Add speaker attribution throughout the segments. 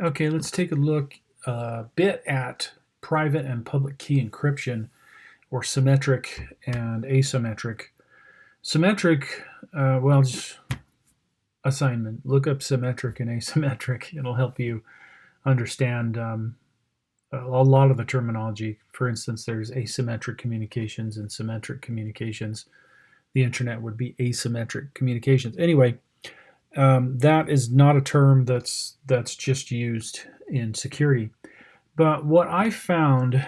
Speaker 1: Okay, let's take a look a bit at private and public key encryption, or symmetric and asymmetric. Symmetric, just assignment. Look up symmetric and asymmetric. It'll help you understand a lot of the terminology. For instance, there's asymmetric communications and symmetric communications. The internet would be asymmetric communications. Anyway, that is not a term that's just used in security. But what I found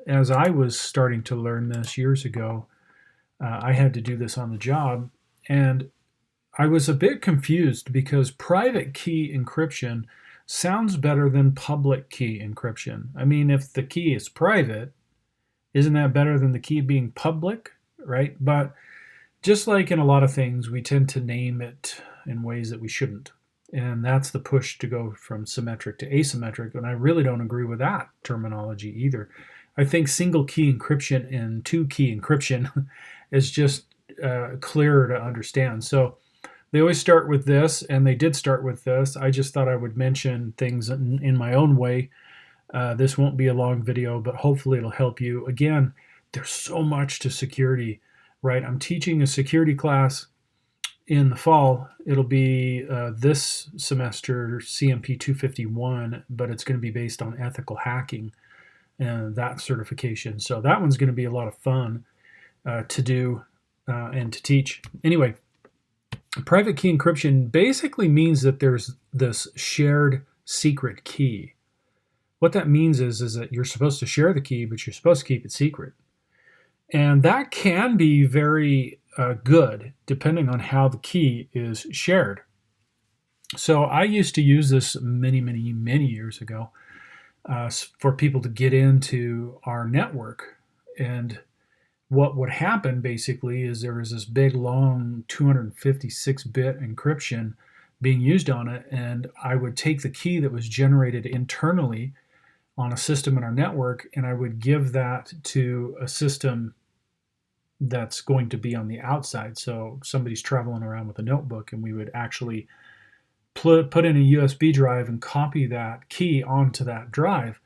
Speaker 1: as I was starting to learn this years ago, I had to do this on the job, and I was a bit confused because private key encryption sounds better than public key encryption. I mean, if the key is private, isn't that better than the key being public, right? But just like in a lot of things, we tend to name it in ways that we shouldn't. And that's the push to go from symmetric to asymmetric. And I really don't agree with that terminology either. I think single key encryption and two key encryption is just clearer to understand. So they always start with this, and they did start with this. I just thought I would mention things in my own way. This won't be a long video, but hopefully it'll help you. Again, there's so much to security, right? I'm teaching a security class in the fall. It'll be this semester CMP 251, but it's going to be based on ethical hacking and that certification. So that one's going to be a lot of fun to do and to teach. Anyway, private key encryption basically means that there's this shared secret key. What that means is that you're supposed to share the key, but you're supposed to keep it secret. And that can be very good depending on how the key is shared. So I used to use this many, many, many years ago for people to get into our network. And what would happen basically is there was this big, long 256-bit encryption being used on it. And I would take the key that was generated internally on a system in our network, and I would give that to a system that's going to be on the outside. So somebody's traveling around with a notebook, and we would actually put in a USB drive and copy that key onto that drive.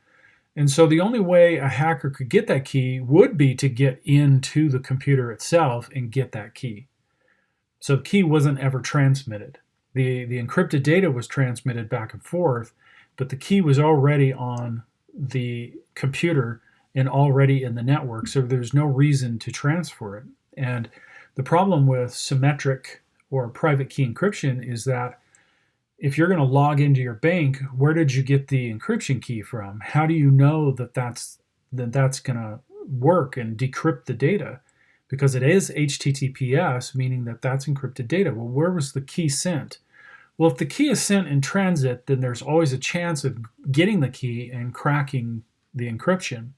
Speaker 1: And so the only way a hacker could get that key would be to get into the computer itself and get that key. So the key wasn't ever transmitted. The encrypted data was transmitted back and forth, but the key was already on the computer and already in the network, so there's no reason to transfer it. And the problem with symmetric or private key encryption is that if you're going to log into your bank, where did you get the encryption key from? How do you know that that's going to work and decrypt the data? Because it is HTTPS, meaning that that's encrypted data. Well, where was the key sent? Well, if the key is sent in transit, then there's always a chance of getting the key and cracking the encryption.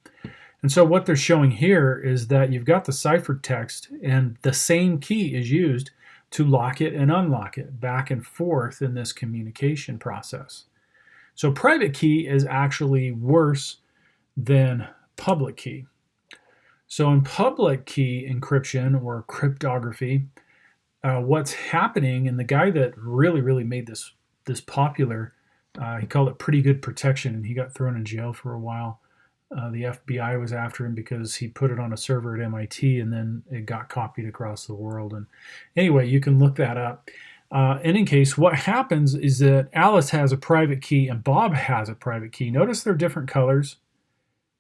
Speaker 1: And so what they're showing here is that you've got the ciphertext, and the same key is used to lock it and unlock it back and forth in this communication process. So private key is actually worse than public key. So in public key encryption or cryptography, what's happening, and the guy that really made this popular, he called it pretty good protection, and he got thrown in jail for a while. The FBI was after him because he put it on a server at MIT, and then it got copied across the world. And anyway, you can look that up. In any case, what happens is that Alice has a private key and Bob has a private key. Notice they're different colors,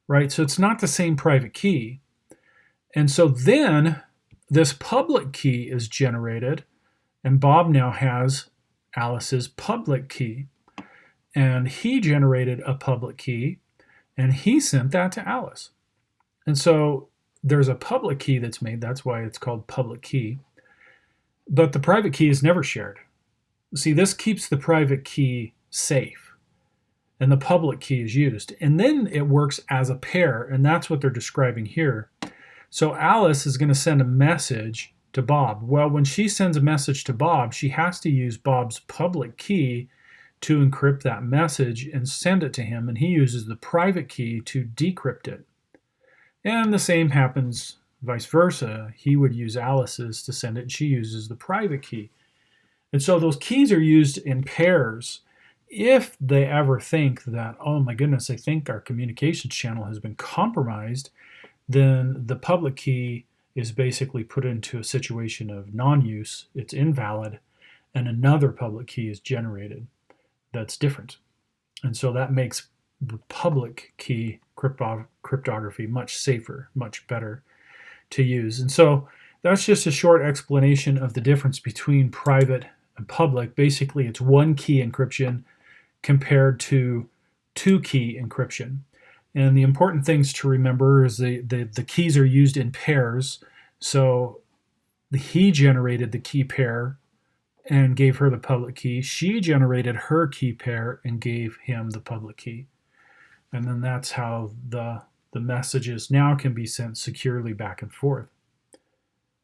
Speaker 1: right? So it's not the same private key. And so then this public key is generated, and Bob now has Alice's public key. And he generated a public key, and he sent that to Alice. And so there's a public key that's made. That's why it's called public key. But the private key is never shared. See, this keeps the private key safe, and the public key is used. And then it works as a pair, and that's what they're describing here. So Alice is going to send a message to Bob. Well, when she sends a message to Bob, she has to use Bob's public key to encrypt that message and send it to him, and he uses the private key to decrypt it. And the same happens vice versa. He would use Alice's to send it, and she uses the private key. And so those keys are used in pairs If they ever think that, oh my goodness, I think our communications channel has been compromised, then the public key is basically put into a situation of non-use, it's invalid, and another public key is generated that's different. And so that makes public key cryptography much safer, much better to use. And so that's just a short explanation of the difference between private and public. Basically, it's one key encryption compared to two key encryption. And the important things to remember is the keys are used in pairs. So he generated the key pair and gave her the public key. She generated her key pair and gave him the public key. And then that's how the messages now can be sent securely back and forth.